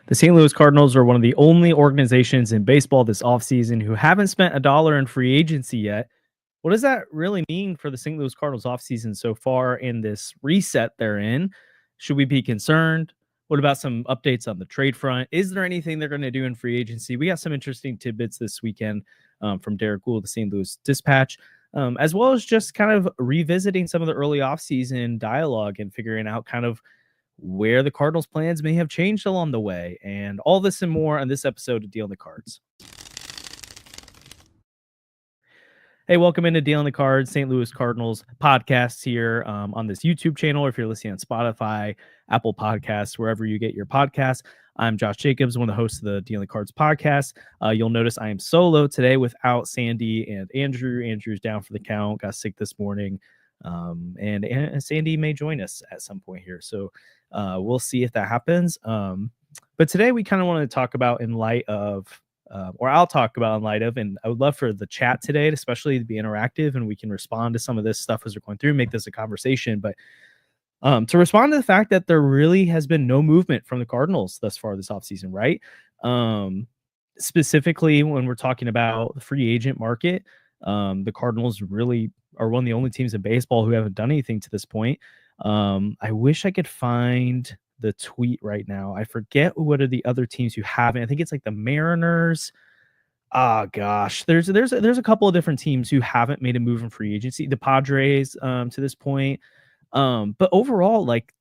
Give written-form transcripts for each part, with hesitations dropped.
The St. Louis Cardinals are one of the only organizations in baseball this offseason who haven't spent a dollar in free agency yet. What does that really mean for the St. Louis Cardinals offseason so far in this reset they're in? Should we be concerned? What about some updates on the trade front? Is there anything they're going to do in free agency? We got some interesting tidbits this weekend from Derek Gould, the St. Louis Dispatch, as well as just kind of revisiting some of the early offseason dialogue and figuring out kind of where the Cardinals' plans may have changed along the way. And all this and more on this episode of Deal on the Cards. Hey, welcome into Deal on the Cards, St. Louis Cardinals podcast here on this YouTube channel. Or if you're listening on Spotify, Apple Podcasts, wherever you get your podcasts. I'm Josh Jacobs, one of the hosts of the Deal on the Cards podcast. You'll notice I am solo today without Sandy and Andrew. Andrew's down for the count, got sick this morning. And Sandy may join us at some point here. So we'll see if that happens. But today we kind of want to talk about in light of, or I'll talk about in light of, and I would love for the chat today, especially to be interactive and we can respond to some of this stuff as we're going through, make this a conversation. But to respond to the fact that there really has been no movement from the Cardinals thus far this offseason, right? Specifically, when we're talking about the free agent market, the Cardinals really are one of the only teams in baseball who haven't done anything to this point. I wish I could find the tweet right now. I forget what are the other teams who haven't. I think it's like the Mariners. Gosh, there's a couple of different teams who haven't made a move in free agency. The Padres to this point. But overall, like,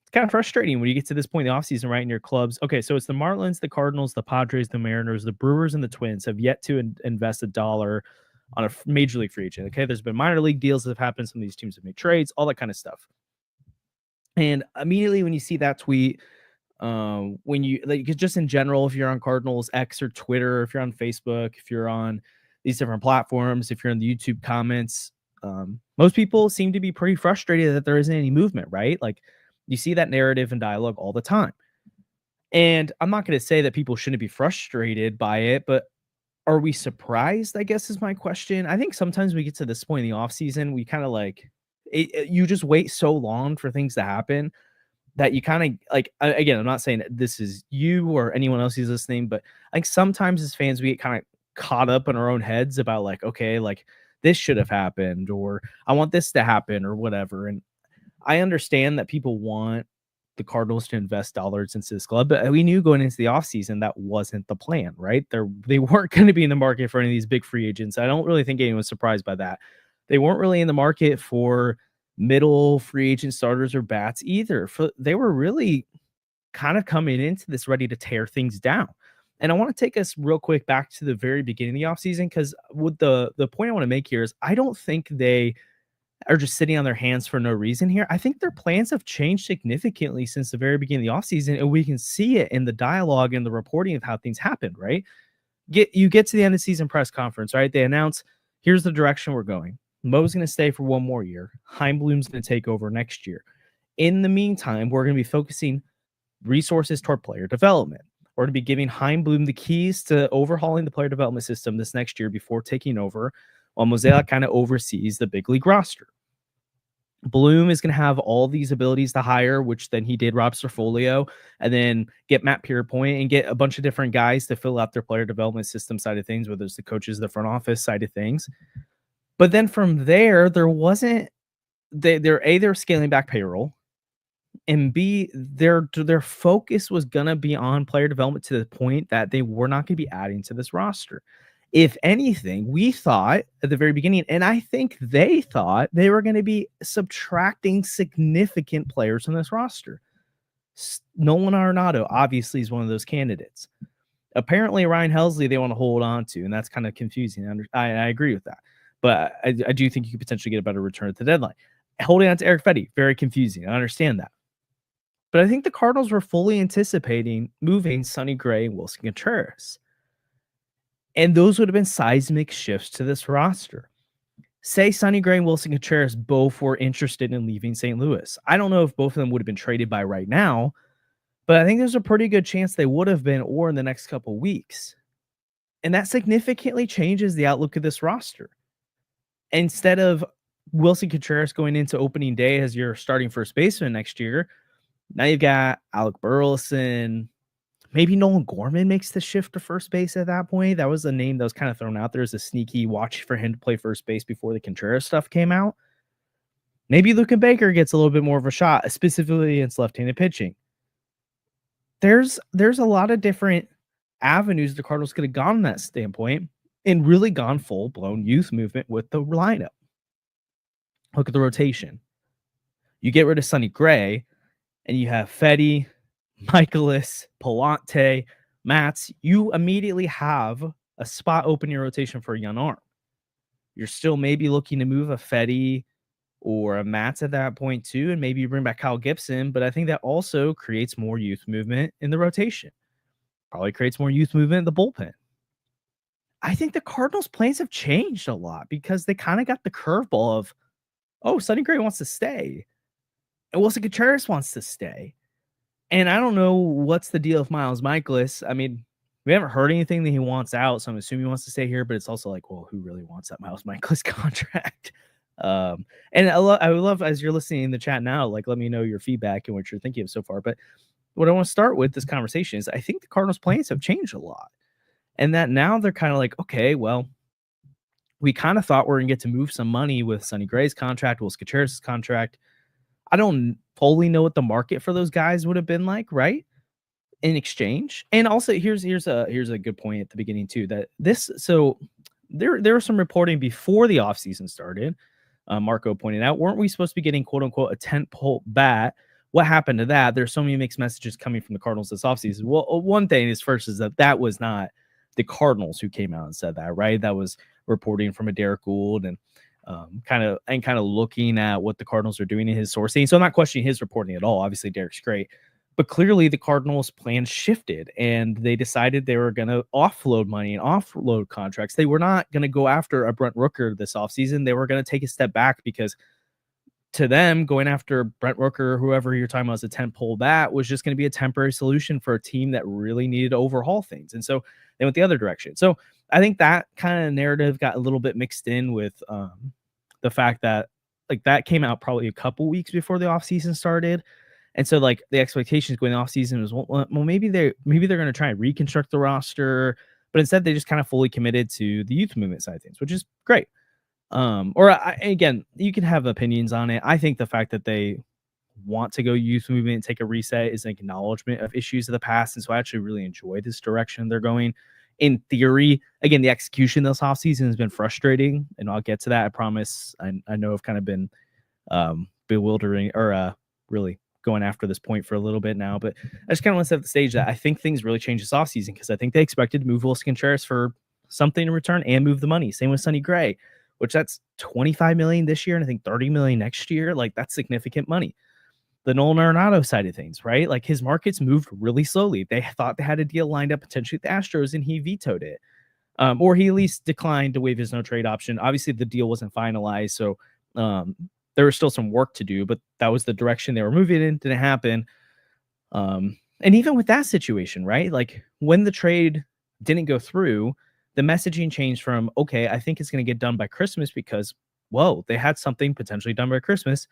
it's kind of frustrating when you get to this point in the offseason, right, in your clubs. Okay, so it's the Marlins, the Cardinals, the Padres, the Mariners, the Brewers, and the Twins have yet to invest a dollar on a major league free agent. Okay, there's been minor league deals that have happened. Some of these teams have made trades, all that kind of stuff. And immediately when you see that tweet, when you like, just in general, if you're on Cardinals X or Twitter, if you're on Facebook, if you're on these different platforms, if you're in the YouTube comments, most people seem to be pretty frustrated that there isn't any movement, right? Like, you see that narrative and dialogue all the time. And I'm not going to say that people shouldn't be frustrated by it, but are we surprised, I guess, is my question. I think sometimes we get to this point in the offseason, we kind of like, you just wait so long for things to happen that you kind of like, again, I'm not saying that this is you or anyone else who's listening, but like sometimes as fans, we get kind of caught up in our own heads about like, okay, like this should have happened, or I want this to happen or whatever. And I understand that people want the Cardinals to invest dollars into this club, but we knew going into the offseason that wasn't the plan, right? They weren't going to be in the market for any of these big free agents. I don't really think anyone was surprised by that. They weren't really in the market for middle free agent starters or bats either. They were really kind of coming into this ready to tear things down. And I want to take us real quick back to the very beginning of the offseason, because what the point I want to make here is I don't think they are just sitting on their hands for no reason here. I think their plans have changed significantly since the very beginning of the offseason, and we can see it in the dialogue and the reporting of how things happened, right? You get to the end of the season press conference, right? They announce, here's the direction we're going. Mo's going to stay for one more year. Heimblum's going to take over next year. In the meantime, we're going to be focusing resources toward player development. We're going to be giving Heimblum the keys to overhauling the player development system this next year before taking over, while Mozeliak kind of oversees the big league roster. Bloom is going to have all these abilities to hire, which then he did Rob Cerfolio, and then get Matt Pierpoint and get a bunch of different guys to fill out their player development system side of things, whether it's the coaches, the front office side of things. But then from there wasn't, they're scaling back payroll, and B, their focus was going to be on player development to the point that they were not going to be adding to this roster. If anything, we thought at the very beginning, and I think they thought they were going to be subtracting significant players from this roster. Nolan Arenado obviously is one of those candidates. Apparently, Ryan Helsley they want to hold on to, and that's kind of confusing. I agree with that. But I do think you could potentially get a better return at the deadline. Holding on to Eric Fetty, very confusing. I understand that. But I think the Cardinals were fully anticipating moving Sonny Gray and Wilson Contreras. And those would have been seismic shifts to this roster. Say Sonny Gray and Wilson Contreras both were interested in leaving St. Louis. I don't know if both of them would have been traded by right now, but I think there's a pretty good chance they would have been, or in the next couple weeks. And that significantly changes the outlook of this roster. Instead of Wilson Contreras going into opening day as your starting first baseman next year, Now you've got Alec Burleson. Maybe Nolan Gorman makes the shift to first base at that point. That was a name that was kind of thrown out there as a sneaky watch for him to play first base before the Contreras stuff came out. Maybe Luke Baker gets a little bit more of a shot, specifically against left-handed pitching. There's a lot of different avenues the Cardinals could have gone in that standpoint and really gone full-blown youth movement with the lineup. Look at the rotation. You get rid of Sonny Gray, and you have Fetty, Michaelis, Palante, Matz. You immediately have a spot open in your rotation for a young arm. You're still maybe looking to move a Fetty or a Matz at that point too, and maybe you bring back Kyle Gibson, but I think that also creates more youth movement in the rotation. Probably creates more youth movement in the bullpen. I think the Cardinals' plans have changed a lot because they kind of got the curveball of, oh, Sonny Gray wants to stay. And Wilson Contreras wants to stay. And I don't know what's the deal with Miles Michaelis. I mean, we haven't heard anything that he wants out, so I'm assuming he wants to stay here, but it's also like, well, who really wants that Miles Michaelis contract? And I would love, as you're listening in the chat now, like, let me know your feedback and what you're thinking of so far. But what I want to start with this conversation is I think the Cardinals' plans have changed a lot. And that now they're kind of like, okay, well, we kind of thought we were going to get to move some money with Sonny Gray's contract, Wilson Contreras' contract. I don't fully know what the market for those guys would have been like, right? In exchange. And also here's a good point at the beginning too, that there was some reporting before the offseason started. Marco pointed out, weren't we supposed to be getting quote unquote a tentpole bat? What happened to that? There's so many mixed messages coming from the Cardinals this offseason. Well, one thing is first is that was not the Cardinals who came out and said that, right? That was reporting from a Derek Gould and kind of looking at what the Cardinals are doing in his sourcing. So I'm not questioning his reporting at all. Obviously, Derek's great. But clearly the Cardinals' plans shifted and they decided they were going to offload money and offload contracts. They were not going to go after a Brent Rooker this offseason. They were going to take a step back because to them, going after Brent Rooker, whoever you're talking about as a tentpole bat, was just going to be a temporary solution for a team that really needed to overhaul things. And so they went the other direction. So I think that kind of narrative got a little bit mixed in with the fact that like that came out probably a couple weeks before the offseason started. And so like the expectations going off season was, well, maybe they're going to try and reconstruct the roster, but instead they just kind of fully committed to the youth movement side of things, which is great. Again, you can have opinions on it. I think the fact that they want to go youth movement and take a reset is an acknowledgement of issues of the past. And so I actually really enjoy this direction they're going. In theory, again, the execution this offseason has been frustrating, and I'll get to that. I promise. I know I've kind of been bewildering or really going after this point for a little bit now, but I just kind of want to set the stage that I think things really changed this offseason because I think they expected to move Wilson Contreras for something in return and move the money. Same with Sonny Gray, which that's $25 million this year and I think $30 million next year. Like that's significant money. The Nolan Arenado side of things, right? Like his markets moved really slowly. They thought they had a deal lined up potentially with the Astros and he vetoed it. Or he at least declined to waive his no trade option. Obviously the deal wasn't finalized. So there was still some work to do, but that was the direction they were moving in. Didn't happen. And even with that situation, right? Like when the trade didn't go through, the messaging changed from, okay, I think it's going to get done by Christmas because, whoa, they had something potentially done by Christmas.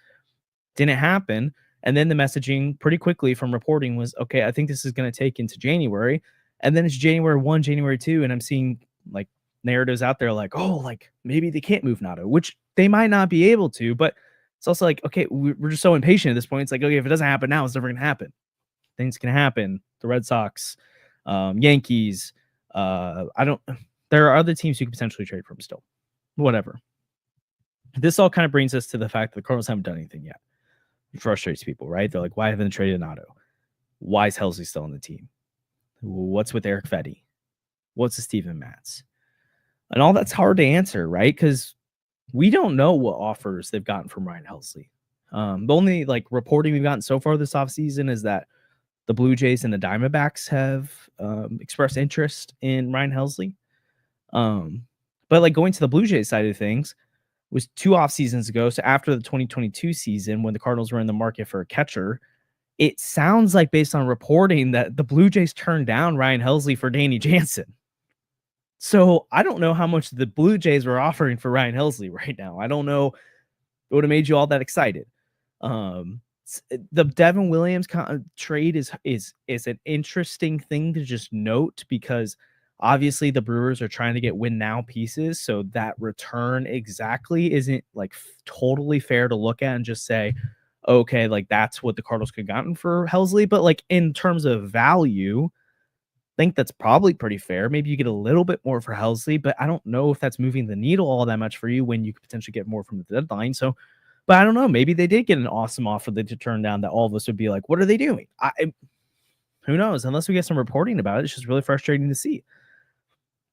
Didn't happen. And then the messaging pretty quickly from reporting was, okay, I think this is going to take into January. And then it's January 1, January 2. And I'm seeing like narratives out there like, oh, like maybe they can't move Nato, which they might not be able to, but it's also like, okay, we're just so impatient at this point. It's like, okay, if it doesn't happen now, it's never going to happen. Things can happen. The Red Sox, Yankees. There are other teams you could potentially trade from still. Whatever. This all kind of brings us to the fact that the Cardinals haven't done anything yet. It frustrates people, right? They're like, why haven't they traded Nato? Why is Helsley still on the team? What's with Eric Fetty? What's with Steven Matz? And all that's hard to answer, right? Because we don't know what offers they've gotten from Ryan Helsley. The only like reporting we've gotten so far this offseason is that the Blue Jays and the Diamondbacks have expressed interest in Ryan Helsley. But like going to the Blue Jays side of things was 2 off seasons ago. So after the 2022 season, when the Cardinals were in the market for a catcher, it sounds like based on reporting that the Blue Jays turned down Ryan Helsley for Danny Jansen. So I don't know how much the Blue Jays were offering for Ryan Helsley right now. I don't know. It would have made you all that excited. The Devin Williams trade is an interesting thing to just note because obviously the Brewers are trying to get win now pieces, so that return exactly isn't like totally fair to look at and just say, okay, like that's what the Cardinals could have gotten for Helsley. But like in terms of value, I think that's probably pretty fair. Maybe you get a little bit more for Helsley, but I don't know if that's moving the needle all that much for you when you could potentially get more from the deadline. So, but I don't know. Maybe they did get an awesome offer that to turn down that all of us would be like, what are they doing? Who knows? Unless we get some reporting about it, it's just really frustrating to see.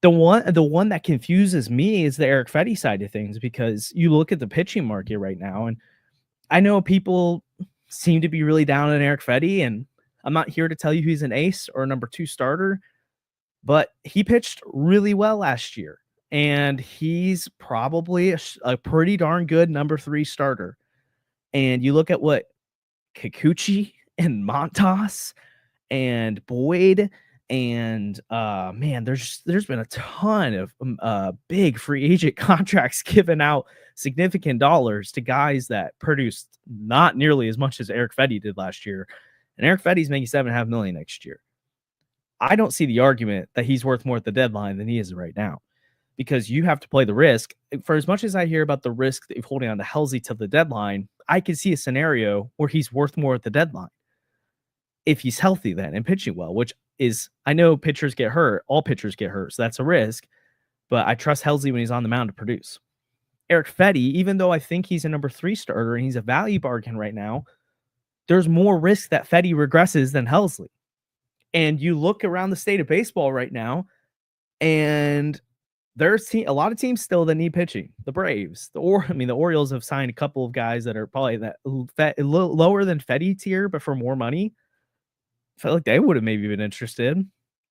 The one that confuses me is the Eric Fetty side of things, because you look at the pitching market right now, and I know people seem to be really down on Eric Fetty, and I'm not here to tell you he's an ace or a number 2 starter, but he pitched really well last year, and he's probably a pretty darn good number 3 starter. And you look at what Kikuchi and Montas and Boyd and man, there's been a ton of big free agent contracts given out, significant dollars to guys that produced not nearly as much as Eric Fetty did last year. And Eric Fetty's making $7.5 million next year. I don't see the argument that he's worth more at the deadline than he is right now, because you have to play the risk. For as much as I hear about the risk of holding on to Helsley till the deadline, I can see a scenario where he's worth more at the deadline if he's healthy then and pitching well, which is, I know pitchers get hurt. All pitchers get hurt, so that's a risk. But I trust Helsley when he's on the mound to produce. Eric Fetty, even though I think he's a number 3 starter and he's a value bargain right now, there's more risk that Fetty regresses than Helsley. And you look around the state of baseball right now, and there's a lot of teams still that need pitching. The Braves, the Orioles have signed a couple of guys that are probably that lower than Fetty tier, but for more money. I felt like they would have maybe been interested.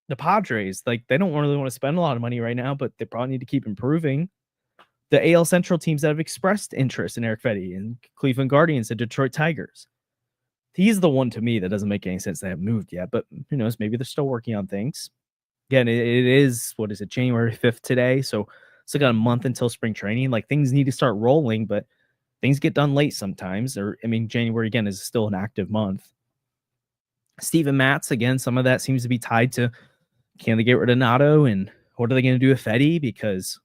The Padres, like, they don't really want to spend a lot of money right now, but they probably need to keep improving. The AL Central teams that have expressed interest in Eric Fetty, and Cleveland Guardians and Detroit Tigers. He's the one to me that doesn't make any sense. They haven't moved yet, but who knows? Maybe they're still working on things. Again, it is, what is it, January 5th today? So still got a month until spring training. Like, things need to start rolling, but things get done late sometimes. January, again, is still an active month. Steven Matz, again, some of that seems to be tied to, can they get rid of Nato, and what are they going to do with Fetty? Because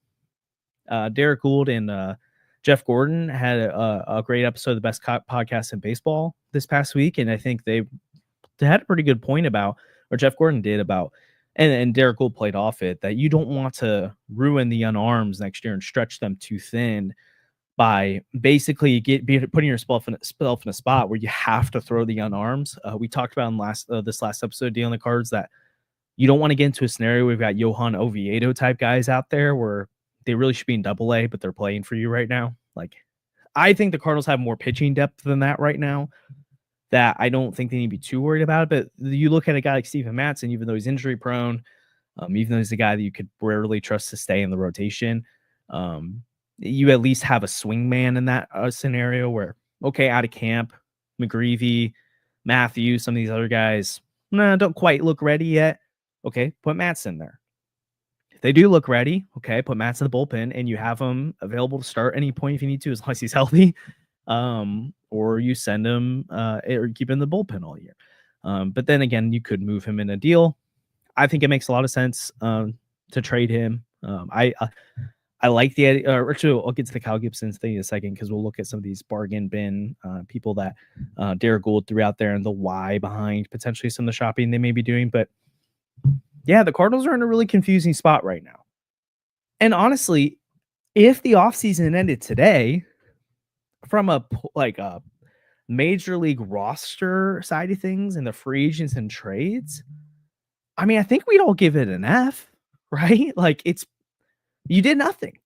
Derek Gould and Jeff Gordon had a great episode of the Best Podcast in Baseball this past week, and I think they had a pretty good point about, or Jeff Gordon did, about, and Derek Gould played off it, that you don't want to ruin the young arms next year and stretch them too thin by basically putting yourself in a spot where you have to throw the young arms. We talked about in this last episode, dealing the cards, that you don't want to get into a scenario where we've got Johan Oviedo type guys out there where they really should be in Double-A, but they're playing for you right now. Like, I think the Cardinals have more pitching depth than that right now, that I don't think they need to be too worried about it. But you look at a guy like Steven Matz, even though he's injury prone, even though he's a guy that you could rarely trust to stay in the rotation, you at least have a swing man in that scenario where, okay, out of camp, McGreevy, Matthews, some of these other guys, don't quite look ready yet. Okay, put Matz in there. If they do look ready, okay, put Matz in the bullpen, and you have him available to start any point if you need to, as long as he's healthy. Or you send him or keep him in the bullpen all year. But then again, you could move him in a deal. I think it makes a lot of sense to trade him. I like the idea. Actually, I'll get to the Kyle Gibson thing in a second, because we'll look at some of these bargain bin people that Derek Gould threw out there and the why behind potentially some of the shopping they may be doing. But yeah, the Cardinals are in a really confusing spot right now. And honestly, if the offseason ended today, from a major league roster side of things and the free agents and trades, I think we'd all give it an F, right? Like, you did nothing.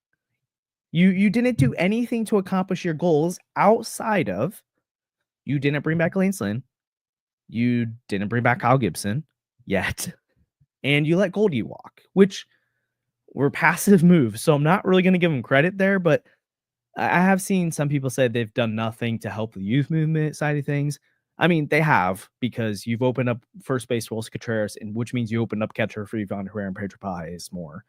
You didn't do anything to accomplish your goals outside of, you didn't bring back Lance Lynn, you didn't bring back Kyle Gibson yet, and you let Goldie walk, which were passive moves. So I'm not really going to give them credit there, but I have seen some people say they've done nothing to help the youth movement side of things. They have, because you've opened up first base Wilson Contreras, and which means you opened up catcher for Ivan Herrera and Pedro Paez more.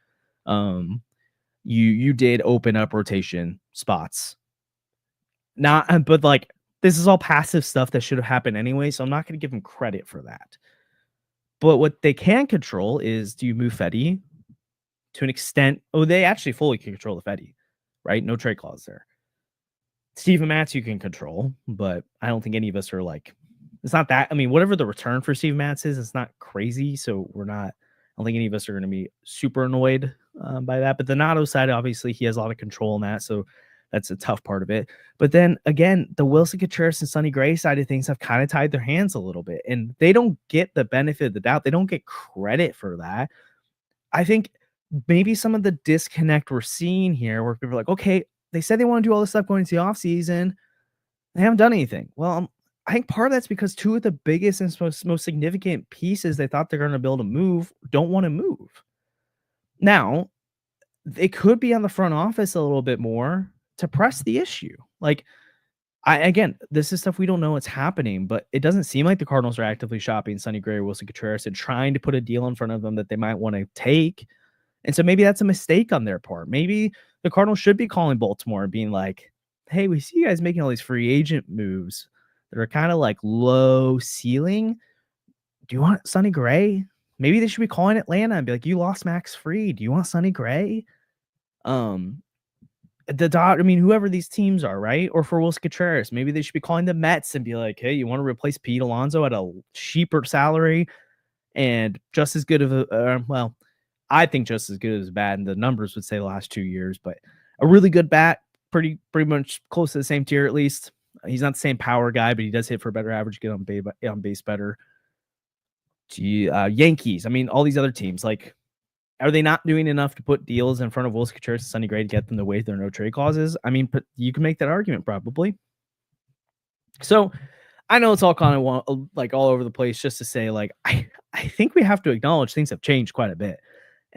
You did open up rotation spots. But this is all passive stuff that should have happened anyway, so I'm not going to give them credit for that. But what they can control is, do you move Fetty to an extent? Oh, they actually fully control the Fetty, right? No trade clause there. Steven Matz you can control, but I don't think any of us are like, it's not that. I mean, whatever the return for Steven Matz is, it's not crazy. So we're not, I don't think any of us are going to be super annoyed by that. But the Nato side, obviously, he has a lot of control in that. So that's a tough part of it. But then again, the Wilson Contreras and Sonny Gray side of things have kind of tied their hands a little bit, and they don't get the benefit of the doubt. They don't get credit for that. I think maybe some of the disconnect we're seeing here, where people are like, okay, they said they want to do all this stuff going into the offseason. They haven't done anything. Well, I think part of that's because two of the biggest and most significant pieces they thought they're going to be able to move don't want to move. Now, they could be on the front office a little bit more to press the issue. Like, again, this is stuff we don't know what's happening, but it doesn't seem like the Cardinals are actively shopping Sonny Gray or Wilson Contreras and trying to put a deal in front of them that they might want to take. And so maybe that's a mistake on their part. Maybe the Cardinals should be calling Baltimore and being like, hey, we see you guys making all these free agent moves that are kind of like low ceiling. Do you want Sonny Gray? Maybe they should be calling Atlanta and be like, you lost Max Fried. Do you want Sonny Gray? Whoever these teams are, right? Or for Wilson Contreras, maybe they should be calling the Mets and be like, hey, you want to replace Pete Alonso at a cheaper salary and just as good of a, I think just as good as bad, and the numbers would say the last 2 years, but a really good bat, pretty much close to the same tier at least. He's not the same power guy, but he does hit for a better average, get on base better. Yankees, I mean, all these other teams, like, are they not doing enough to put deals in front of Wilson Contreras and Sonny Gray to get them to waive their no trade clauses? I mean, you can make that argument probably. So I know it's all kind of like all over the place, just to say, like, I think we have to acknowledge things have changed quite a bit.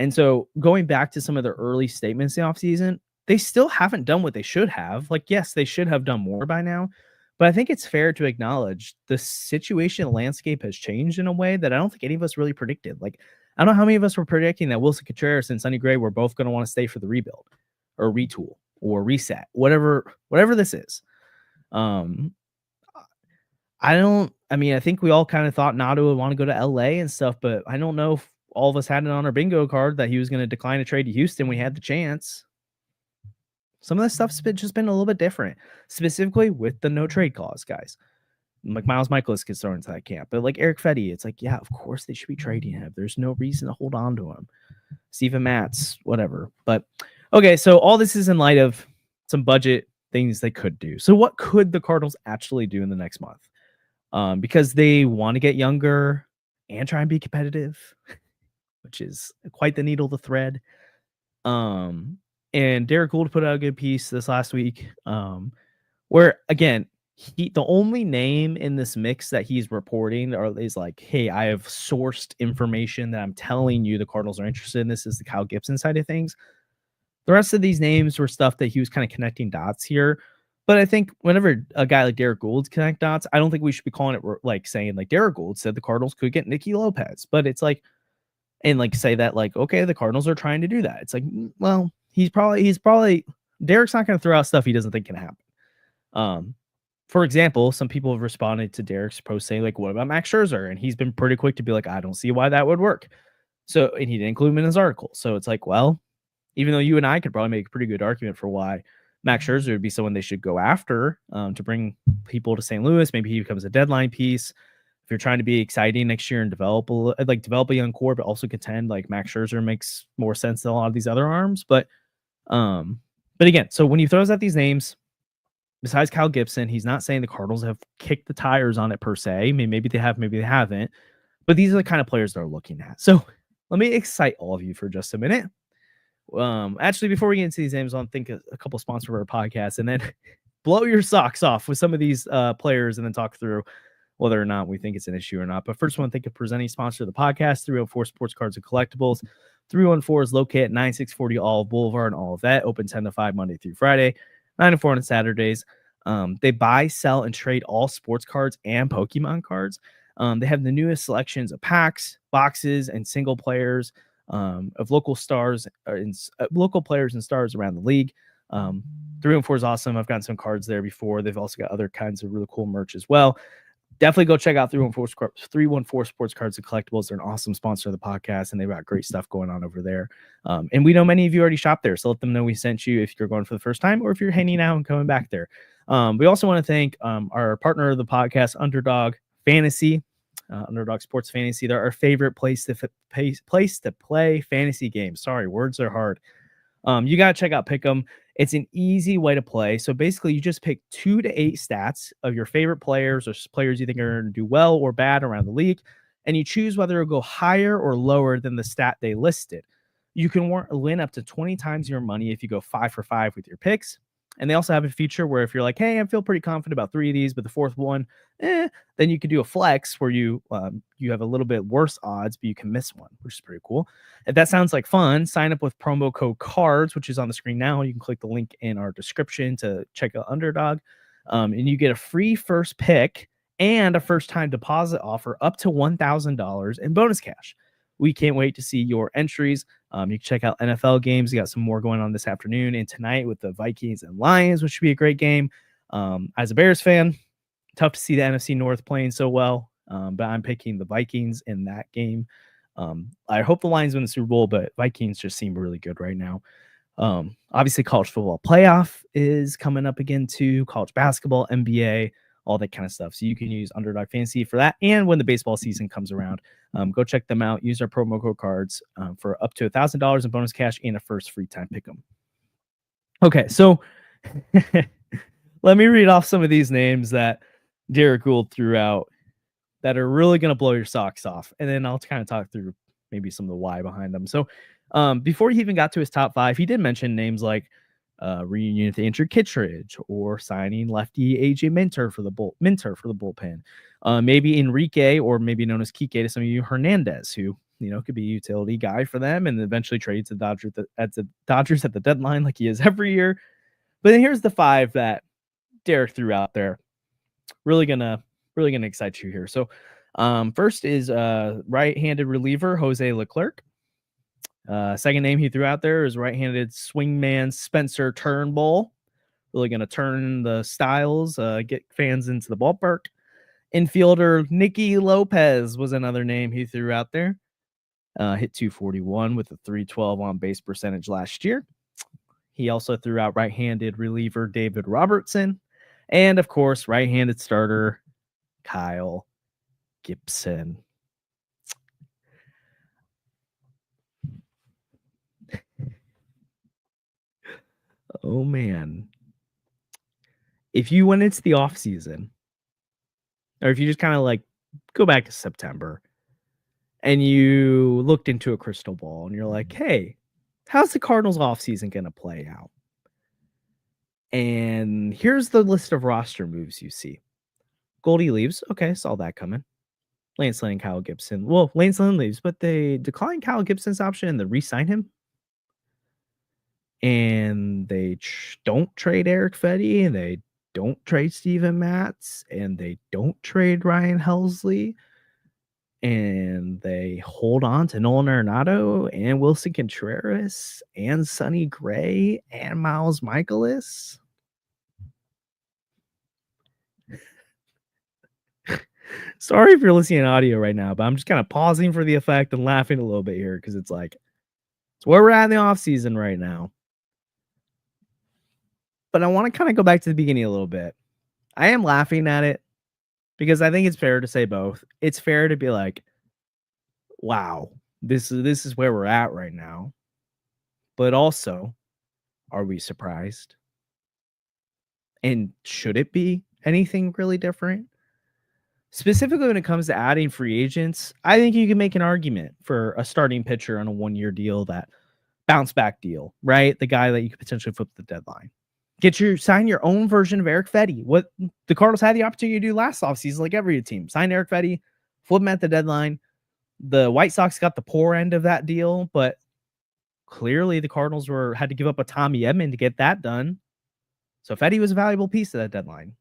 And so going back to some of their early statements in the offseason, they still haven't done what they should have. Like, yes, they should have done more by now, but I think it's fair to acknowledge the situation landscape has changed in a way that I don't think any of us really predicted. Like, I don't know how many of us were predicting that Wilson Contreras and Sonny Gray were both going to want to stay for the rebuild or retool or reset, whatever this is. I think we all kind of thought Nato would want to go to LA and stuff, but I don't know if all of us had it on our bingo card that he was going to decline a trade to Houston when he had the chance. Some of this stuff's just been a little bit different, specifically with the no trade clause, guys. Like Miles Michaelis gets thrown into that camp, but like Eric Fetty, it's like, yeah, of course they should be trading him. There's no reason to hold on to him. Steven Matz, whatever. But okay, so all this is in light of some budget things they could do. So what could the Cardinals actually do in the next month? Because they want to get younger and try and be competitive, which is quite the needle to thread. And Derek Gould put out a good piece this last week, where again, the only name in this mix that he's reporting is like, hey, I have sourced information that I'm telling you the Cardinals are interested in. This is the Kyle Gibson side of things. The rest of these names were stuff that he was kind of connecting dots here. But I think whenever a guy like Derek Gould's connect dots, I don't think we should be calling it like saying like Derek Gould said the Cardinals could get Nicky Lopez. But it's like, and like say that like, okay, the Cardinals are trying to do that. It's like, well, he's probably Derek's not going to throw out stuff he doesn't think can happen. For example, some people have responded to Derek's post saying like, what about Max Scherzer? And he's been pretty quick to be like, I don't see why that would work. So, and he didn't include him in his article. So it's like, well, even though you and I could probably make a pretty good argument for why Max Scherzer would be someone they should go after to bring people to St. Louis. Maybe he becomes a deadline piece. If you're trying to be exciting next year and develop a young core, but also contend, like Max Scherzer makes more sense than a lot of these other arms. But again, so when he throws out these names, besides Kyle Gibson, he's not saying the Cardinals have kicked the tires on it per se. I mean, maybe they have, maybe they haven't. But these are the kind of players they're looking at. So let me excite all of you for just a minute. Actually, before we get into these names, I'll think a couple sponsors for our podcast and then blow your socks off with some of these players and then talk through whether or not we think it's an issue or not. But first, I want to thank a presenting sponsor of the podcast, 304 Sports Cards and Collectibles. 314 is located at 9640 Olive Boulevard and Olivet, open 10 to 5 Monday through Friday, 9 to 4 on Saturdays. They buy, sell, and trade all sports cards and Pokemon cards. They have the newest selections of packs, boxes, and single players of local players and stars around the league. 3 and 4 is awesome. I've gotten some cards there before. They've also got other kinds of really cool merch as well. Definitely go check out 314 Sports Cards and Collectibles. They're an awesome sponsor of the podcast, and they've got great stuff going on over there. And we know many of you already shop there, so let them know we sent you if you're going for the first time or if you're hanging out and coming back there. We also want to thank our partner of the podcast, Underdog Fantasy, Underdog Sports Fantasy. They're our favorite place to play fantasy games. Sorry, words are hard. You got to check out Pick'em. It's an easy way to play. So basically, you just pick 2 to 8 stats of your favorite players or players you think are going to do well or bad around the league, and you choose whether it'll go higher or lower than the stat they listed. You can win up to 20 times your money if you go 5 for 5 with your picks. And they also have a feature where if you're like, hey, I feel pretty confident about 3 of these, but the fourth one, then you could do a flex where you have a little bit worse odds, but you can miss one, which is pretty cool. If that sounds like fun, sign up with promo code CARDS, which is on the screen now. You can click the link in our description to check out Underdog, and you get a free first pick and a first-time deposit offer up to $1,000 in bonus cash. We can't wait to see your entries. You can check out NFL games. We got some more going on this afternoon and tonight with the Vikings and Lions, which should be a great game. As a Bears fan, tough to see the NFC North playing so well, but I'm picking the Vikings in that game. I hope the Lions win the Super Bowl, but Vikings just seem really good right now. Obviously, college football playoff is coming up again too. College basketball, NBA, all that kind of stuff. So you can use Underdog Fantasy for that. And when the baseball season comes around, go check them out. Use our promo code CARDS for up to $1,000 in bonus cash and a first free time pick 'em. Okay, so let me read off some of these names that Derek Gould threw out that are really going to blow your socks off. And then I'll kind of talk through maybe some of the why behind them. So before he even got to his top 5, he did mention names like reunion with Andrew Kittredge or signing lefty AJ Minter for the bullpen. Maybe Enrique, or maybe known as Kike to some of you, Hernandez, who could be a utility guy for them and eventually trade to the Dodgers at the deadline like he is every year. But then here's the 5 that Derek threw out there. Really gonna excite you here. So first is right-handed reliever Jose Leclerc. Second name he threw out there is right-handed swingman Spencer Turnbull. Really going to turn the styles, get fans into the ballpark. Infielder Nicky Lopez was another name he threw out there. Hit 241 with a 312 on base percentage last year. He also threw out right-handed reliever David Robertson. And, of course, right-handed starter Kyle Gibson. Oh, man. If you went into the offseason, or if you just kind of like go back to September and you looked into a crystal ball and you're like, hey, how's the Cardinals offseason going to play out? And here's the list of roster moves you see. Goldie leaves. Okay, saw that coming. Lance Lynn and Kyle Gibson. Well, Lance Lynn leaves, but they declined Kyle Gibson's option and they re-sign him. And they don't trade Eric Fetty, and they don't trade Steven Matz, and they don't trade Ryan Helsley, and they hold on to Nolan Arenado and Wilson Contreras and Sonny Gray and Miles Michaelis. Sorry if you're listening to audio right now, but I'm just kind of pausing for the effect and laughing a little bit here because it's like, it's where we're at in the offseason right now. But I want to kind of go back to the beginning a little bit. I am laughing at it because I think it's fair to say both. It's fair to be like, wow, this is where we're at right now. But also, are we surprised? And should it be anything really different? Specifically when it comes to adding free agents, I think you can make an argument for a starting pitcher on a 1-year deal, that bounce back deal, right? The guy that you could potentially flip the deadline. Sign your own version of Eric Fetty. What the Cardinals had the opportunity to do last offseason, like every team. Sign Eric Fetty, flip him at the deadline. The White Sox got the poor end of that deal, but clearly the Cardinals had to give up a Tommy Edman to get that done. So Fetty was a valuable piece of that deadline.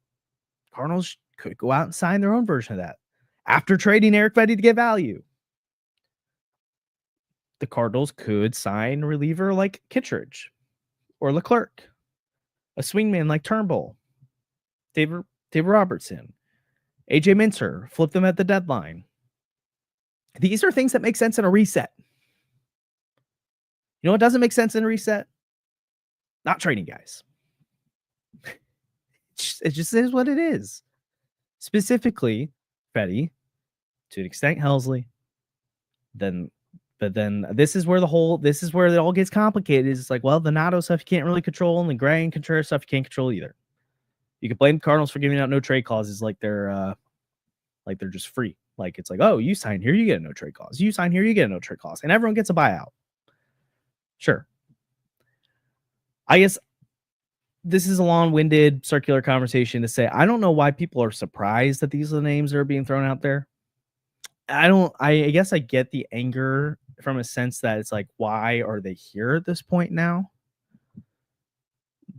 Cardinals could go out and sign their own version of that after trading Eric Fetty to get value. The Cardinals could sign a reliever like Kittredge or Leclerc A swingman like Turnbull, David Robertson, AJ Minter, flip them at the deadline. These are things that make sense in a reset. You know what doesn't make sense in a reset? Not trading guys. It just is what it is. Specifically, Fetty, to an extent, Helsley. But then this is where it all gets complicated. It's like, well, the Nato stuff you can't really control, and the Gray and Contreras stuff you can't control either. You can blame the Cardinals for giving out no trade clauses like they're just free. Like it's like, oh, you sign here, you get a no trade clause. You sign here, you get a no trade clause, and everyone gets a buyout. Sure. I guess this is a long-winded circular conversation to say I don't know why people are surprised that these are the names that are being thrown out there. I guess I get the anger from a sense that it's like, why are they here at this point now?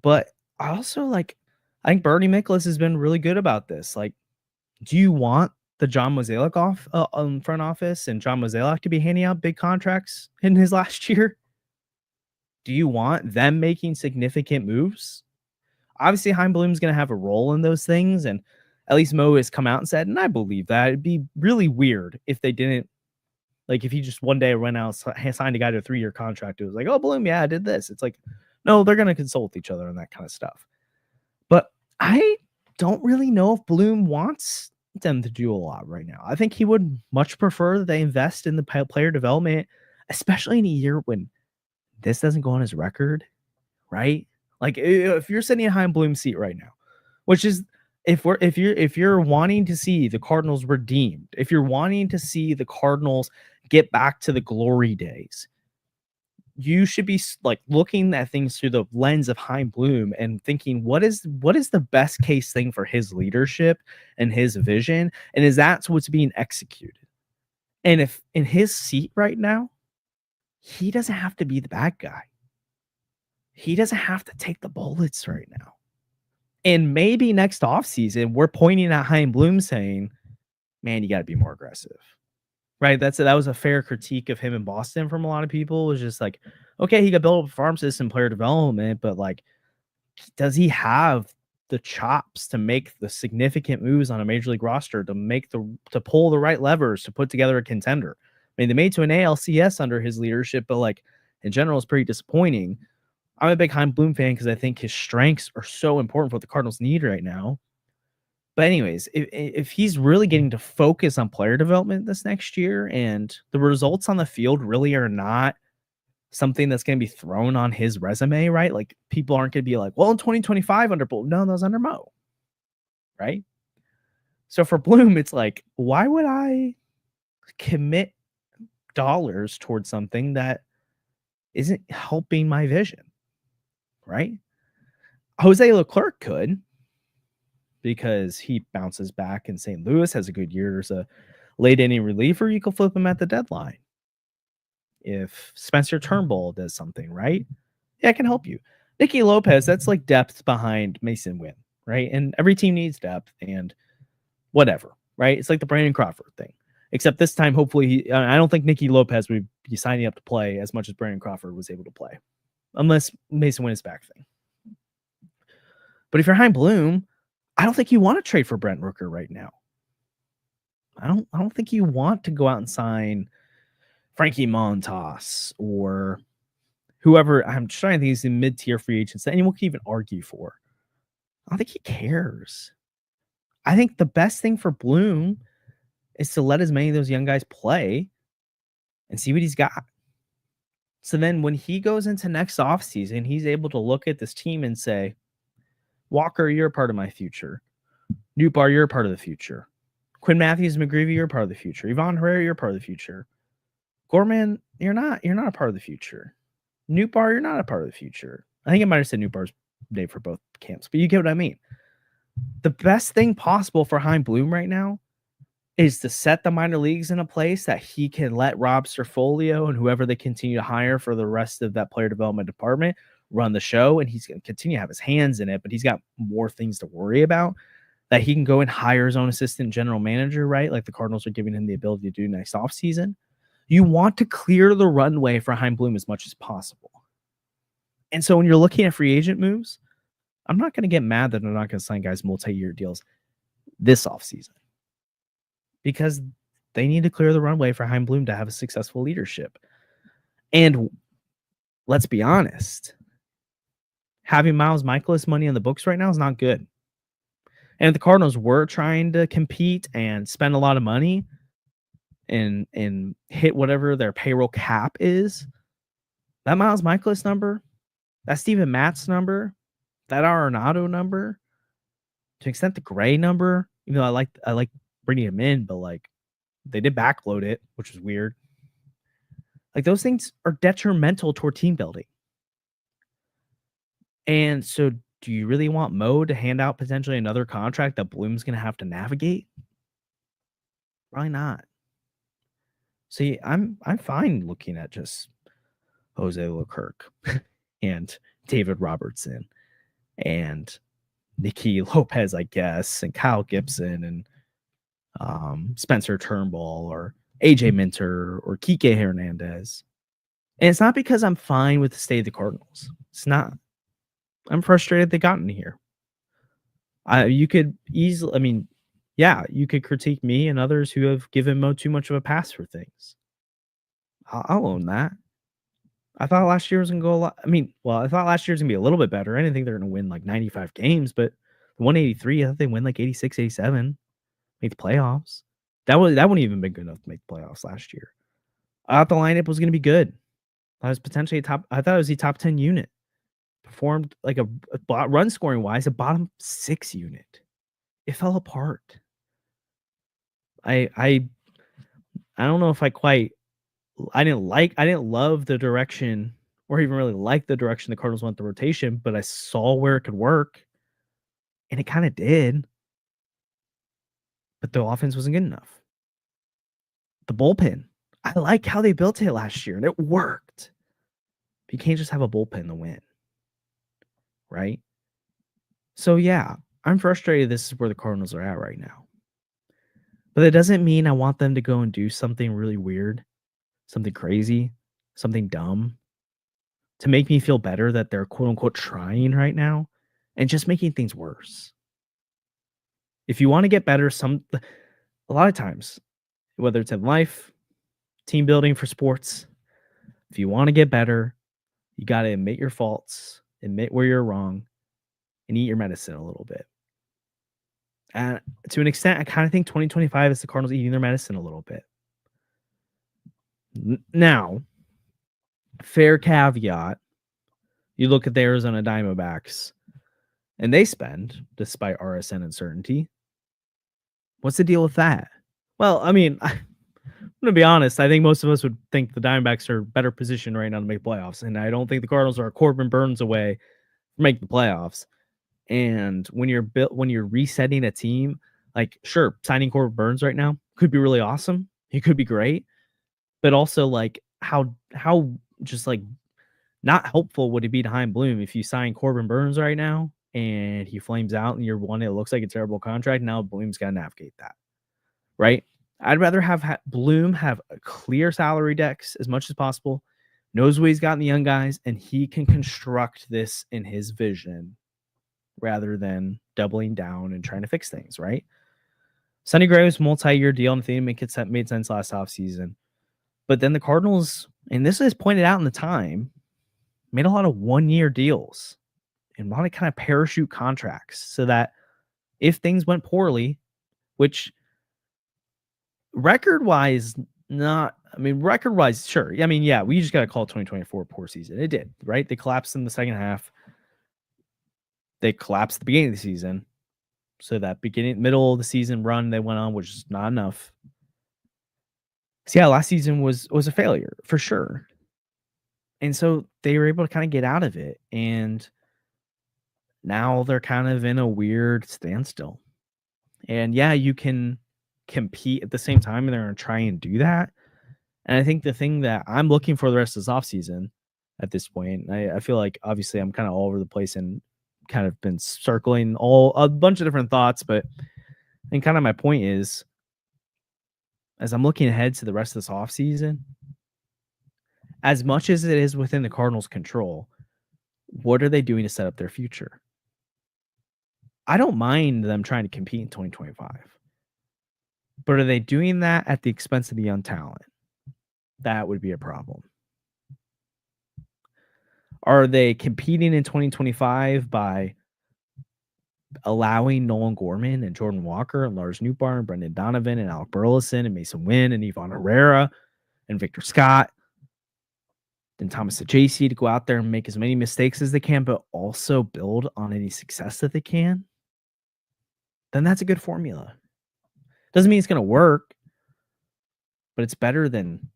But I also I think Bernie Miklasz has been really good about this. Like, do you want the John Mozeliak front office and John Mozeliak to be handing out big contracts in his last year? Do you want them making significant moves? Obviously, Chaim Bloom's going to have a role in those things, and at least Mo has come out and said, and I believe that it'd be really weird if they didn't, like, if he just one day went out, signed a guy to a 3-year contract, it was like, oh, Bloom, yeah, I did this. It's like, no, they're going to consult each other and that kind of stuff. But I don't really know if Bloom wants them to do a lot right now. I think he would much prefer that they invest in the player development, especially in a year when this doesn't go on his record, right? Like, if you're sitting in Chaim Bloom's seat right now, which is if you're wanting to see the Cardinals redeemed, if you're wanting to see the Cardinals get back to the glory days, you should be like looking at things through the lens of Chaim Bloom and thinking, what is the best case thing for his leadership and his vision, and is that what's being executed? And if in his seat right now, he doesn't have to be the bad guy. He doesn't have to take the bullets right now. And maybe next offseason, we're pointing at Chaim Bloom saying, man, you got to be more aggressive. Right? That was a fair critique of him in Boston from a lot of people. It was just like, okay, he got built up a farm system, player development, but like, does he have the chops to make the significant moves on a major league roster, to pull the right levers, to put together a contender? I mean, they made to an ALCS under his leadership, but like in general, it's pretty disappointing. I'm a big Chaim Bloom fan because I think his strengths are so important for what the Cardinals need right now. But anyways, if he's really getting to focus on player development this next year and the results on the field really are not something that's going to be thrown on his resume, right? Like people aren't going to be like, well, in 2025 under Bloom, no, that was under Mo, right? So for Bloom, it's like, why would I commit dollars towards something that isn't helping my vision? Right? Jose Leclerc could, because he bounces back in St. Louis, has a good year as a late inning reliever. You can flip him at the deadline. If Spencer Turnbull does something, right? Yeah, I can help you. Nicky Lopez, that's like depth behind Mason Wynn, right? And every team needs depth and whatever, right? It's like the Brandon Crawford thing. Except this time, hopefully, I don't think Nicky Lopez would be signing up to play as much as Brandon Crawford was able to play, unless Mason Wynn is back thing. But if you're Chaim Bloom, I don't think you want to trade for Brent Rooker right now. I don't think you want to go out and sign Frankie Montas or whoever. I'm trying to think, he's in mid-tier free agents that anyone can even argue for. I don't think he cares. I think the best thing for Bloom is to let as many of those young guys play and see what he's got. So then when he goes into next offseason, he's able to look at this team and say, Walker, you're a part of my future. Nootbaar, you're a part of the future. Quinn Matthews, McGreevy, you're a part of the future. Ivan Herrera, you're a part of the future. Gorman, you're not a part of the future. Nootbaar, you're not a part of the future. I think I might have said Nootbaar's name for both camps, but you get what I mean. The best thing possible for Chaim Bloom right now is to set the minor leagues in a place that he can let Rob Cerfolio and whoever they continue to hire for the rest of that player development department run the show, and he's going to continue to have his hands in it, but he's got more things to worry about, that he can go and hire his own assistant general manager, right? Like the Cardinals are giving him the ability to do next offseason. You want to clear the runway for Chaim Bloom as much as possible. And so when you're looking at free agent moves, I'm not going to get mad that they're not going to sign guys multi-year deals this offseason because they need to clear the runway for Chaim Bloom to have a successful leadership. And let's be honest, having Miles Michaelis money on the books right now is not good. And if the Cardinals were trying to compete and spend a lot of money and hit whatever their payroll cap is, that Miles Michaelis number, that Steven Matz number, that Arenado number, to an extent the Gray number, even though I like bringing him in, but like they did backload it, which was weird. Like those things are detrimental toward team building. And so do you really want Mo to hand out potentially another contract that Bloom's going to have to navigate? Probably not. See, I'm fine looking at just Jose Leclerc and David Robertson and Nicky Lopez, I guess, and Kyle Gibson and Spencer Turnbull or AJ Minter or Kike Hernandez. And it's not because I'm fine with the state of the Cardinals. It's not. I'm frustrated they got in here. You could easily, you could critique me and others who have given Mo too much of a pass for things. I'll own that. I thought last year was going to go a lot. I thought last year was going to be a little bit better. I didn't think they're going to win like 95 games, but 183, I thought they win like 86, 87, make the playoffs. That wouldn't even been good enough to make the playoffs last year. I thought the lineup was going to be good. I was potentially I thought it was the top 10 unit. Performed like a run scoring wise, a bottom 6 unit. It fell apart. I don't know if I didn't love the direction or even really like the direction the Cardinals went the rotation, but I saw where it could work and it kind of did. But the offense wasn't good enough. The bullpen, I like how they built it last year and it worked. But you can't just have a bullpen to win. Right? So yeah, I'm frustrated this is where the Cardinals are at right now. But it doesn't mean I want them to go and do something really weird, something crazy, something dumb to make me feel better that they're quote unquote trying right now and just making things worse. If you want to get better, a lot of times, whether it's in life, team building for sports, if you want to get better, you got to admit your faults, admit where you're wrong, and eat your medicine a little bit. And to an extent, I kind of think 2025 is the Cardinals eating their medicine a little bit. Now, fair caveat, you look at the Arizona Diamondbacks, and they spend, despite RSN uncertainty. What's the deal with that? Well, I'm going to be honest. I think most of us would think the Diamondbacks are better positioned right now to make playoffs, and I don't think the Cardinals are a Corbin Burns away from making the playoffs. And when you're resetting a team, like sure, signing Corbin Burns right now could be really awesome. He could be great, but also like how just like not helpful would it be to Chaim Bloom if you sign Corbin Burns right now and he flames out in year one? It looks like a terrible contract. Now Bloom's got to navigate that, right? I'd rather have Bloom have a clear salary decks as much as possible, knows what he's got in the young guys, and he can construct this in his vision rather than doubling down and trying to fix things, right? Sonny Gray was a multi-year deal, and I think it made sense last offseason. But then the Cardinals, and this is pointed out in the time, made a lot of one-year deals and a lot of kind of parachute contracts so that if things went poorly, which record-wise, sure. We just got to call 2024 a poor season. It did, right? They collapsed in the second half. They collapsed at the beginning of the season. So that middle of the season run they went on, which is not enough. So yeah, last season was a failure for sure. And so they were able to kind of get out of it. And now they're kind of in a weird standstill. And yeah, you can compete at the same time and they're going to try and do that. And I think the thing that I'm looking for the rest of this offseason at this point, I feel like obviously I'm kind of all over the place and kind of been circling a bunch of different thoughts, but I think kind of my point is, as I'm looking ahead to the rest of this offseason, as much as it is within the Cardinals' control, what are they doing to set up their future? I don't mind them trying to compete in 2025. But are they doing that at the expense of the young talent? That would be a problem. Are they competing in 2025 by allowing Nolan Gorman and Jordan Walker and Lars Nootbaar and Brendan Donovan and Alec Burleson and Mason Wynn and Yvonne Herrera and Victor Scott and Thomas Ajacey to go out there and make as many mistakes as they can, but also build on any success that they can? Then that's a good formula. Doesn't mean it's going to work, but it's better than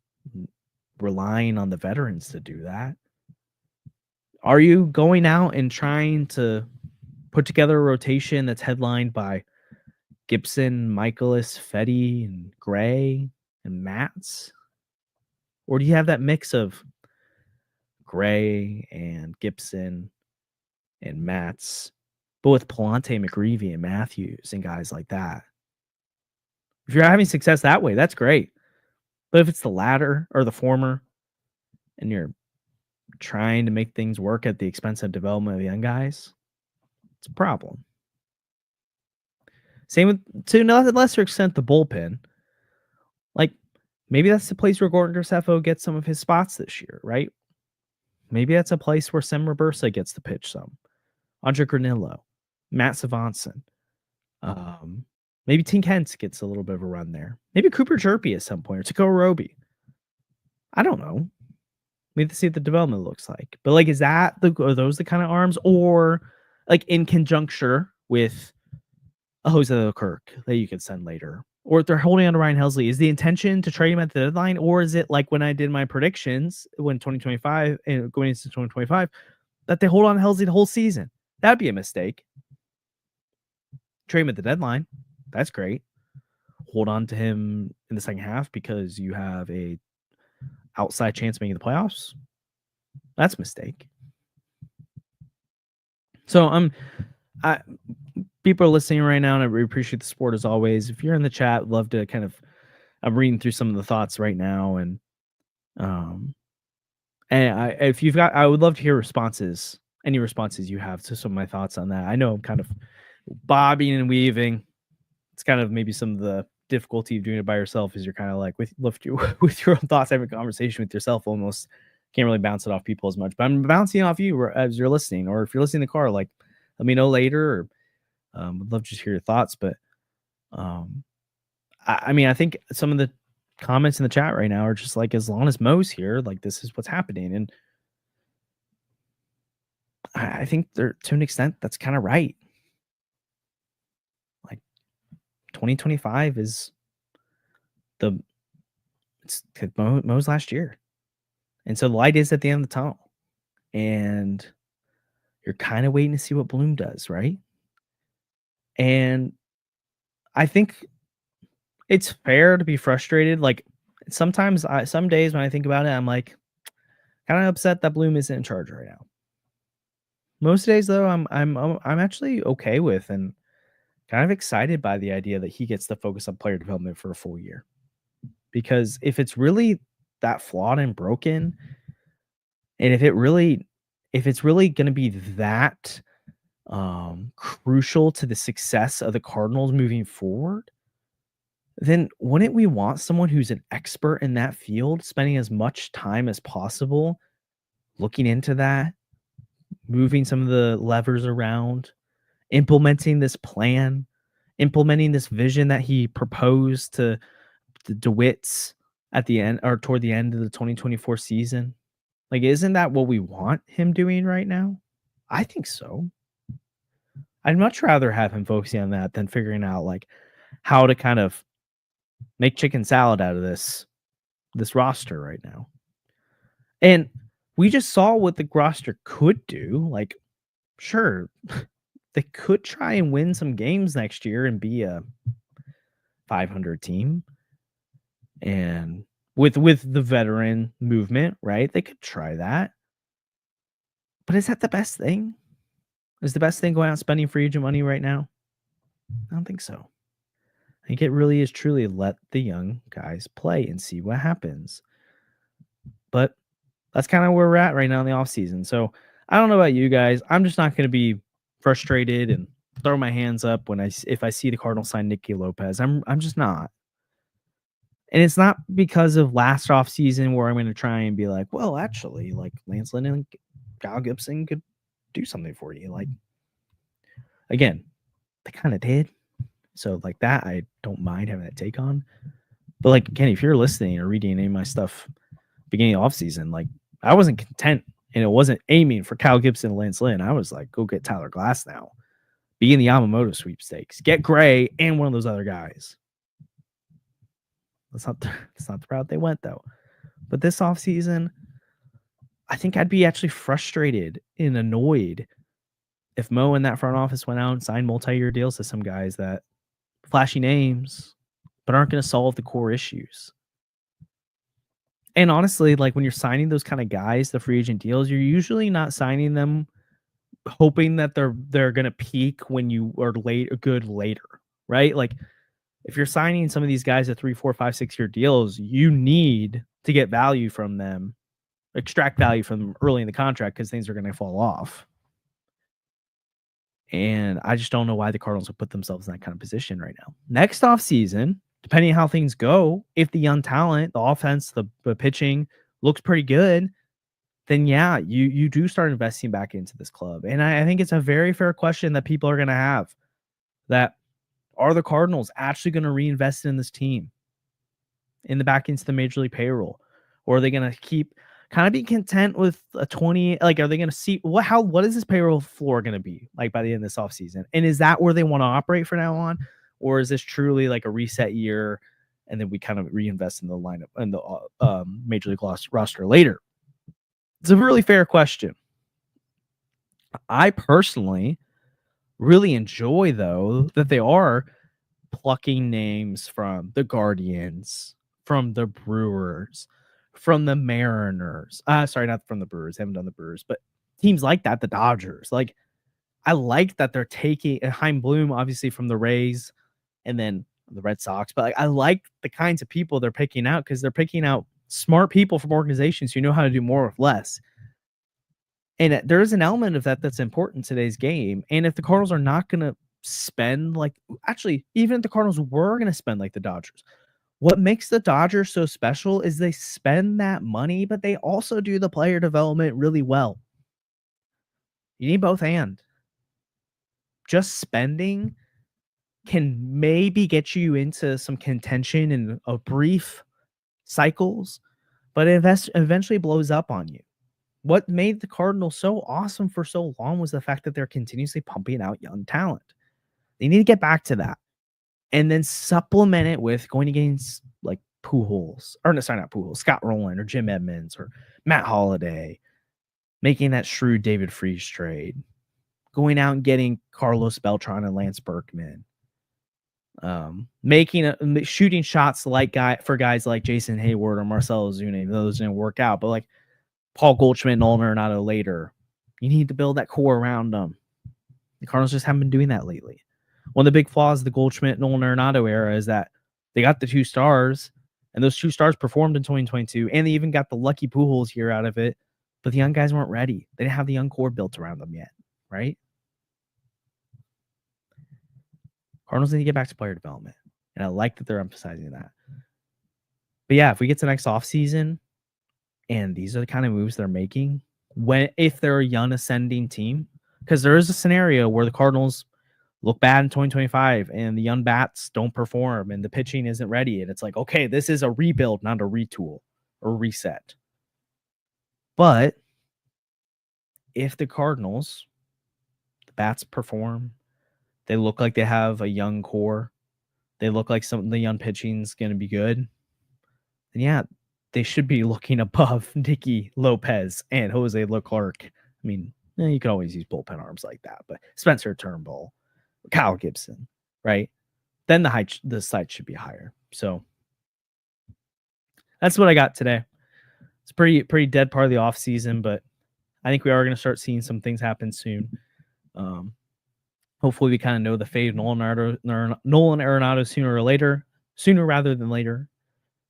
relying on the veterans to do that. Are you going out and trying to put together a rotation that's headlined by Gibson, Michaelis, Fetty, and Gray, and Matz? Or do you have that mix of Gray and Gibson and Matz, but with Palante, McGreevy, and Matthews and guys like that? If you're having success that way, that's great. But if it's the latter or the former, and you're trying to make things work at the expense of development of the young guys, it's a problem. Same with, to no lesser extent, the bullpen. Like, maybe that's the place where Gordon Graceffo gets some of his spots this year, right? Maybe that's a place where Sem Robersa gets to pitch some. Andre Granillo, Matt Savanson. Maybe Tink Hentz gets a little bit of a run there. Maybe Cooper Jerpy at some point, or Takeo Roby. I don't know. We have to see what the development looks like. But like, are those the kind of arms, or like in conjuncture with a Jose Leclerc that you could send later? Or if they're holding on to Ryan Helsley, is the intention to trade him at the deadline? Or is it like when I did my predictions when 2025 and going into 2025 that they hold on to Helsley the whole season? That'd be a mistake. Trade him at the deadline. That's great. Hold on to him in the second half because you have a outside chance of making the playoffs. That's a mistake. So people are listening right now, and I really appreciate the support as always. If you're in the chat, I'd love to kind of, I'm reading through some of the thoughts right now, and if you've got, I would love to hear responses, any responses you have to some of my thoughts on that. I know I'm kind of bobbing and weaving. It's kind of maybe some of the difficulty of doing it by yourself is you're kind of like with your own thoughts, having a conversation with yourself, almost can't really bounce it off people as much. But I'm bouncing off you as you're listening, or if you're listening in the car, like let me know later. Or would love to just hear your thoughts. But I mean, I think some of the comments in the chat right now are just like, as long as Mo's here, like this is what's happening. And I think they're, to an extent, that's kind of right. Like 2025 is it's Mo's last year. And so the light is at the end of the tunnel. And you're kind of waiting to see what Bloom does, right? And I think it's fair to be frustrated. Like sometimes some days when I think about it, I'm like kind of upset that Bloom isn't in charge right now. Most days though, I'm actually okay with and kind of excited by the idea that he gets to focus on player development for a full year. Because if it's really that flawed and broken, and if it's really going to be that crucial to the success of the Cardinals moving forward, then wouldn't we want someone who's an expert in that field, spending as much time as possible looking into that, moving some of the levers around, implementing this plan, implementing this vision that he proposed to the DeWitts at the end or toward the end of the 2024 season? Like, isn't that what we want him doing right now? I think so. I'd much rather have him focusing on that than figuring out like how to kind of make chicken salad out of this roster right now. And we just saw what the roster could do. Like, sure, they could try and win some games next year and be a 500 team. And with the veteran movement, right? They could try that. But is that the best thing? Is the best thing going out and spending free agent money right now? I don't think so. I think it really is truly let the young guys play and see what happens. But that's kind of where we're at right now in the offseason. So I don't know about you guys. I'm just not going to be frustrated and throw my hands up if I see the Cardinals sign Nicky Lopez. I'm just not. And it's not because of last offseason where I'm going to try and be like, well, actually, like Lance Lynn and Kyle Gibson could do something for you. Like, again, they kind of did. So, like that, I don't mind having that take on. But, like, again, if you're listening or reading any of my stuff beginning of offseason, like, I wasn't content and it wasn't aiming for Kyle Gibson and Lance Lynn. I was like, go get Tyler Glass now. Be in the Yamamoto sweepstakes. Get Gray and one of those other guys. That's not the route they went, though. But this offseason, I think I'd be actually frustrated and annoyed if Mo and that front office went out and signed multi-year deals to some guys that flashy names, but aren't going to solve the core issues. And honestly, like when you're signing those kind of guys, the free agent deals, you're usually not signing them hoping that they're going to peak when you are good later, right? Like if you're signing some of these guys at 3, 4, 5, 6 year deals, you need to get value from them, extract value from them early in the contract because things are going to fall off. And I just don't know why the Cardinals would put themselves in that kind of position right now. Next offseason, depending on how things go, if the young talent, the offense, the pitching looks pretty good, then yeah, you do start investing back into this club. And I think it's a very fair question that people are going to have. That are the Cardinals actually going to reinvest in this team in the back into the major league payroll? Or are they going to keep kind of be content with a 20? Like, are they going to see what is this payroll floor going to be like by the end of this offseason? And is that where they want to operate from now on? Or is this truly like a reset year and then we kind of reinvest in the lineup and the major league roster later? It's a really fair question. I personally really enjoy, though, that they are plucking names from the Guardians, from the Brewers, from the Mariners. Sorry, not from the Brewers. I haven't done the Brewers, but teams like that, the Dodgers. Like, I like that they're taking Chaim Bloom, obviously, from the Rays and then the Red Sox. But like, I like the kinds of people they're picking out because they're picking out smart people from organizations who know how to do more with less. And there is an element of that that's important in today's game. And if the Cardinals are not going to spend even if the Cardinals were going to spend like the Dodgers, what makes the Dodgers so special is they spend that money, but they also do the player development really well. You need both and. Just spending can maybe get you into some contention in a brief cycles, but it eventually blows up on you. What made the Cardinals so awesome for so long was the fact that they're continuously pumping out young talent. They need to get back to that and then supplement it with going against like Scott Rowland or Jim Edmonds or Matt Holliday, making that shrewd David Freese trade, going out and getting Carlos Beltran and Lance Berkman, shooting shots for guys like Jason Hayward or Marcell Ozuna. Those didn't work out, but like Paul Goldschmidt and Nolan Arenado later. You need to build that core around them. The Cardinals just haven't been doing that lately. One of the big flaws of the Goldschmidt and Nolan Arenado era is that they got the 2 stars, and those 2 stars performed in 2022, and they even got the lucky Pujols year out of it, but the young guys weren't ready. They didn't have the young core built around them yet, right? Cardinals need to get back to player development, and I like that they're emphasizing that. But yeah, if we get to next offseason, and these are the kind of moves they're making if they're a young ascending team, because there is a scenario where the Cardinals look bad in 2025 and the young bats don't perform and the pitching isn't ready. And it's like, okay, this is a rebuild, not a retool or reset. But if the Cardinals, the bats perform, they look like they have a young core, they look like some of the young pitching is going to be good, then yeah, they should be looking above Nicky Lopez and Jose Leclerc. I mean, you can always use bullpen arms like that, but Spencer Turnbull, Kyle Gibson, right? Then the site should be higher. So that's what I got today. It's a pretty dead part of the offseason, but I think we are going to start seeing some things happen soon. Hopefully we kind of know the fate of Nolan Arenado sooner rather than later.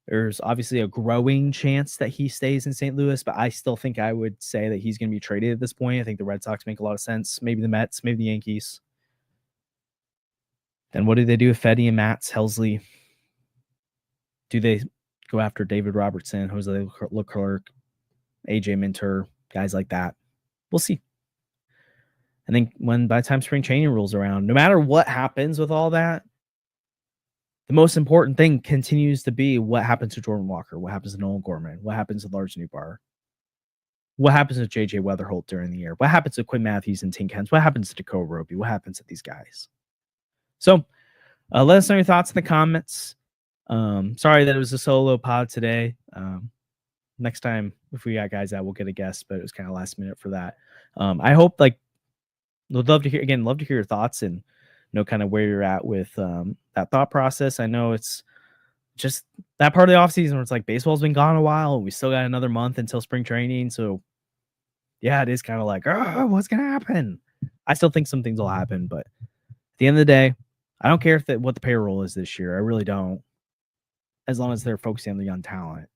There's obviously a growing chance that he stays in St. Louis, but I still think I would say that he's going to be traded at this point. I think the Red Sox make a lot of sense. Maybe the Mets, maybe the Yankees. Then what do they do with Fedde and Matz, Helsley? Do they go after David Robertson, Jose Leclerc, AJ Minter, guys like that? We'll see. I think by the time spring training rolls around, no matter what happens with all that, the most important thing continues to be what happens to Jordan Walker, what happens to Nolan Gorman, what happens to Lars Newbar, what happens to JJ Weatherholt during the year, what happens to Quinn Matthews and Tink Hens, what happens to Dakota Roby, what happens to these guys. So let us know your thoughts in the comments. Sorry that it was a solo pod today. Next time, if we got guys out, we'll get a guest, but it was kind of last minute for that. I hope, would love to hear your thoughts and know kind of where you're at with that thought process. I know it's just that part of the offseason where it's like baseball's been gone a while and we still got another month until spring training. So yeah, it is kind of like, what's going to happen? I still think some things will happen, but at the end of the day, I don't care what the payroll is this year. I really don't. As long as they're focusing on the young talent.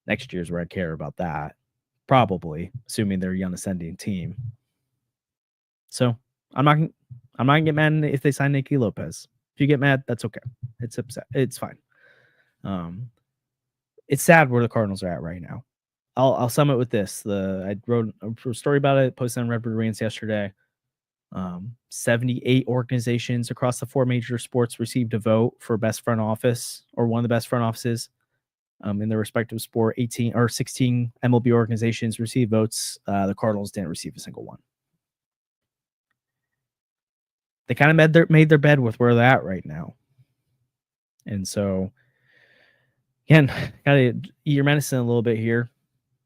Next year's where I care about that. Probably, assuming they're a young ascending team. So I'm not gonna get mad if they sign Nicky Lopez. If you get mad, that's okay. It's upset. It's fine. It's sad where the Cardinals are at right now. I'll sum it with this. I wrote a story about it, posted on Redbird Rants yesterday. 78 organizations across the 4 major sports received a vote for best front office or one of the best front offices in their respective sport. 16 MLB organizations received votes. The Cardinals didn't receive a single one. They kind of made their bed with where they're at right now. And so, again, gotta eat your medicine a little bit here.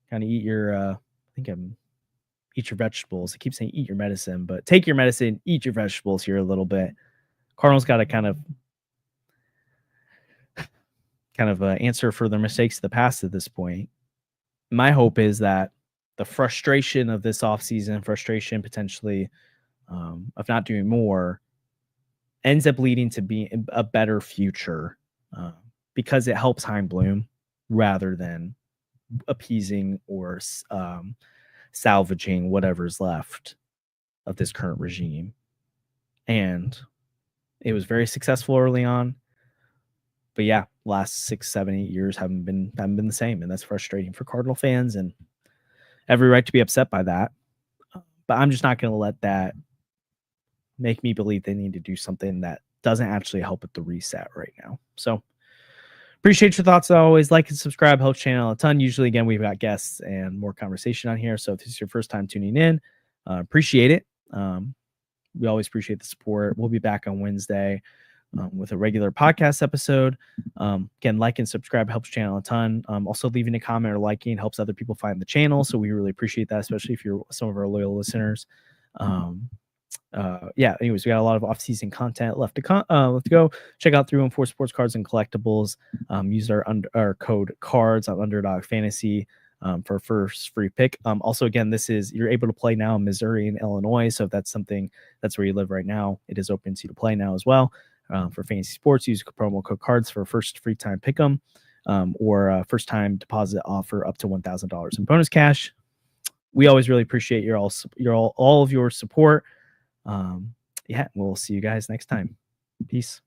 Kind of eat your, eat your vegetables. I keep saying eat your medicine, but take your medicine, eat your vegetables here a little bit. Cardinals got to kind of answer for their mistakes of the past at this point. My hope is that the frustration of this offseason, frustration potentially of not doing more, ends up leading to be a better future because it helps Chaim Bloom rather than appeasing or salvaging whatever's left of this current regime. And it was very successful early on. But yeah, last 6, 7, 8 years haven't been the same. And that's frustrating for Cardinal fans and every right to be upset by that. But I'm just not going to let that make me believe they need to do something that doesn't actually help with the reset right now. So appreciate your thoughts as always. Like and subscribe, helps channel a ton. Usually, again, we've got guests and more conversation on here. So if this is your first time tuning in, appreciate it. We always appreciate the support. We'll be back on Wednesday with a regular podcast episode. Again, like and subscribe helps channel a ton. Also, leaving a comment or liking helps other people find the channel. So we really appreciate that, especially if you're some of our loyal listeners. Anyways, we got a lot of off-season content left to go. Check out 314 Sports Cards and Collectibles. Use our code cards on Underdog Fantasy for first free pick. Also, again, you're able to play now in Missouri and Illinois. So if that's where you live right now, it is open to you to play now as well. For fantasy sports, use promo code cards for first free time pick 'em or first time deposit offer up to $1,000 in bonus cash. We always really appreciate all of your support. We'll see you guys next time. Peace.